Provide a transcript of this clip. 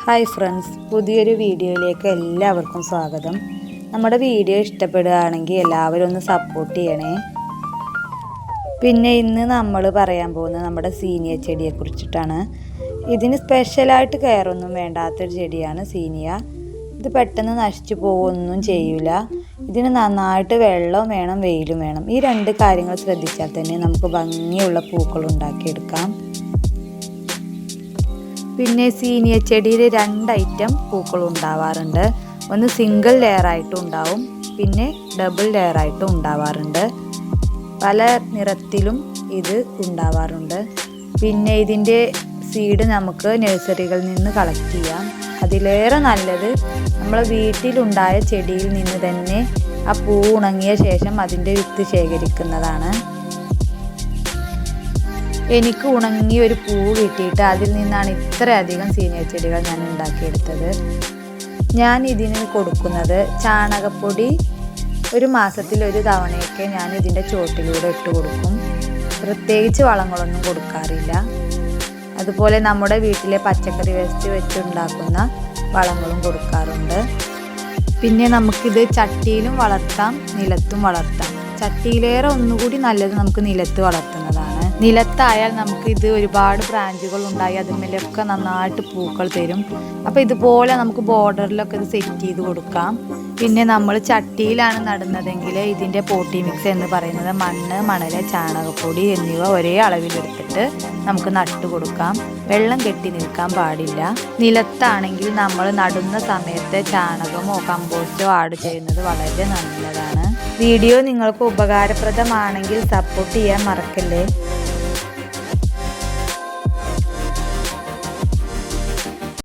Hi friends, പുതിയൊരു വീഡിയോയിലേക്ക് എല്ലാവർക്കും സ്വാഗതം. നമ്മുടെ വീഡിയോ ഇഷ്ടപ്പെടുകയാണെങ്കിൽ എല്ലാവരും ഒന്ന് സപ്പോർട്ട് ചെയ്യണേ. പിന്നെ ഇന്ന് നമ്മൾ പറയാൻ പോകുന്നത് നമ്മുടെ സീനിയ ചെടിയെ കുറിച്ചിട്ടാണ്. ഇതിന് സ്പെഷ്യലായിട്ട് കെയറൊന്നും വേണ്ടാത്തൊരു ചെടിയാണ് സീനിയ. ഇത് പെട്ടെന്ന് നശിച്ചു പോവുകയൊന്നും ചെയ്യില്ല. ഇതിന് നന്നായിട്ട് വെള്ളവും വേണം, വെയിലും വേണം. ഈ രണ്ട് കാര്യങ്ങൾ ശ്രദ്ധിച്ചാൽ തന്നെ നമുക്ക് ഭംഗിയുള്ള പൂക്കൾ ഉണ്ടാക്കിയെടുക്കാം. പിന്നെ സീനിയ ചെടിയിൽ രണ്ട് ഐറ്റം പൂക്കൾ ഉണ്ടാവാറുണ്ട്. ഒന്ന് സിംഗിൾ ലെയറായിട്ടും ഉണ്ടാവും, പിന്നെ ഡബിൾ ലെയറായിട്ടും ഉണ്ടാവാറുണ്ട്. പല നിറത്തിലും ഇത് ഉണ്ടാവാറുണ്ട്. പിന്നെ ഇതിൻ്റെ സീഡ് നമുക്ക് നഴ്സറികളിൽ നിന്ന് കളക്ട് ചെയ്യാം. അതിലേറെ നല്ലത് നമ്മളെ വീട്ടിലുണ്ടായ ചെടിയിൽ നിന്ന് തന്നെ ആ പൂ ഉണങ്ങിയ ശേഷം അതിൻ്റെ വിത്ത് ശേഖരിക്കുന്നതാണ്. എനിക്ക് ഉണങ്ങിയ ഒരു പൂവ് കിട്ടിയിട്ട് അതിൽ നിന്നാണ് ഇത്രയധികം സീനിയ ചെടികൾ ഞാൻ ഉണ്ടാക്കിയെടുത്തത്. ഞാൻ ഇതിന് കൊടുക്കുന്നത് ചാണകപ്പൊടി ഒരു മാസത്തിൽ ഒരു തവണയൊക്കെ ഞാൻ ഇതിൻ്റെ ചുവട്ടിലൂടെ ഇട്ട് കൊടുക്കും. പ്രത്യേകിച്ച് വളങ്ങളൊന്നും കൊടുക്കാറില്ല. അതുപോലെ നമ്മുടെ വീട്ടിലെ പച്ചക്കറി വേസ്റ്റ് വെച്ചുണ്ടാക്കുന്ന വളങ്ങളും കൊടുക്കാറുണ്ട്. പിന്നെ നമുക്കിത് ചട്ടിയിലും വളർത്താം, നിലത്തും വളർത്താം. ചട്ടിയിലേറെ ഒന്നുകൂടി നല്ലത് നമുക്ക് നിലത്ത് വളർത്തുന്നതാണ്. നിലത്തായാൽ നമുക്ക് ഇത് ഒരുപാട് ബ്രാഞ്ചുകൾ ഉണ്ടായി അതിന്മേലൊക്കെ നന്നായിട്ട് പൂക്കൾ തരും. അപ്പോൾ ഇതുപോലെ നമുക്ക് ബോർഡറിലൊക്കെ ഇത് സെറ്റ് ചെയ്ത് കൊടുക്കാം. പിന്നെ നമ്മൾ ചട്ടിയിലാണ് നടുന്നതെങ്കിൽ ഇതിൻ്റെ പോട്ടി മിക്സ് എന്ന് പറയുന്നത് മണ്ണ്, മണല്, ചാണകപ്പൊടി എന്നിവ ഒരേ അളവിലെടുത്തിട്ട് നമുക്ക് നട്ടു കൊടുക്കാം. വെള്ളം കെട്ടി നിൽക്കാൻ പാടില്ല. നിലത്താണെങ്കിൽ നമ്മൾ നടുന്ന സമയത്ത് ചാണകമോ കമ്പോസ്റ്റോ ആഡ് ചെയ്യുന്നത് വളരെ നല്ലതാണ്. വീഡിയോ നിങ്ങൾക്ക് ഉപകാരപ്രദമാണെങ്കിൽ സപ്പോർട്ട് ചെയ്യാൻ മറക്കല്ലേ.